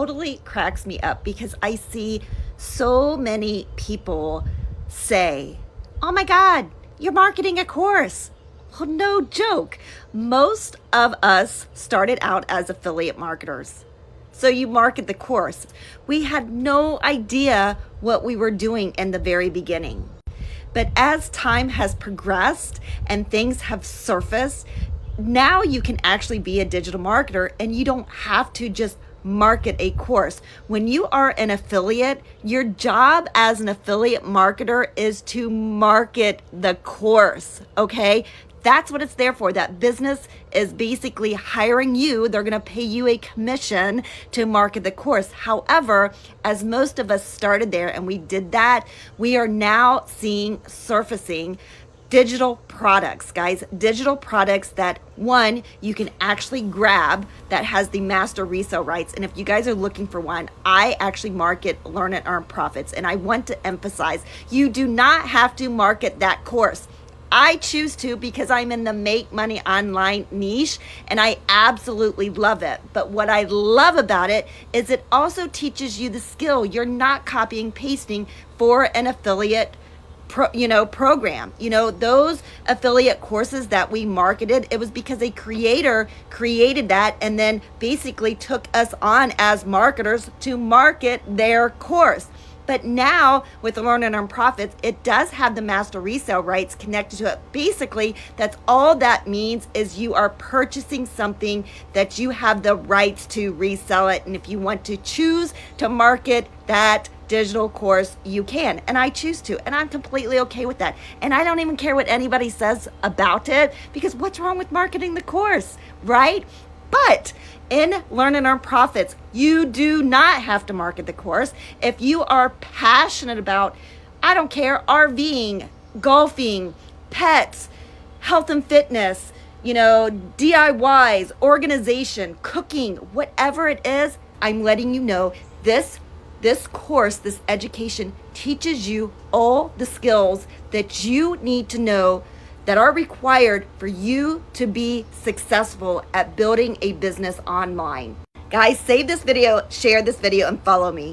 totally cracks me up because I see so many people say, oh my God, you're marketing a course. Well, no joke. Most of us started out as affiliate marketers. So you market the course. We had no idea what we were doing in the very beginning. But as time has progressed and things have surfaced, now you can actually be a digital marketer and you don't have to just market a course. When you are an affiliate, your job as an affiliate marketer is to market the course, okay? That's what it's there for. That business is basically hiring you. They're going to pay you a commission to market the course. However, as most of us started there and we did that, we are now seeing surfacing digital products, guys, digital products that one, you can actually grab that has the master resale rights. And if you guys are looking for one, I actually market Learn and Earn Profits. And I want to emphasize, you do not have to market that course. I choose to because I'm in the make money online niche and I absolutely love it. But what I love about it is it also teaches you the skill. You're not copying, pasting for an affiliate program. Those affiliate courses that we marketed, it was because a creator created that and then basically took us on as marketers to market their course. But now with Learn and Earn Profits, it does have the master resale rights connected to it. Basically, that's all that means is you are purchasing something that you have the rights to resell it. And if you want to choose to market that digital course, you can. And I choose to. And I'm completely okay with that. And I don't even care what anybody says about it because what's wrong with marketing the course, right? But in Learn and Earn Profits, you do not have to market the course. If you are passionate about, I don't care, RVing, golfing, pets, health and fitness, DIYs, organization, cooking, whatever it is, I'm letting you know this course, this education teaches you all the skills that you need to know that are required for you to be successful at building a business online. Guys, save this video, share this video, and follow me.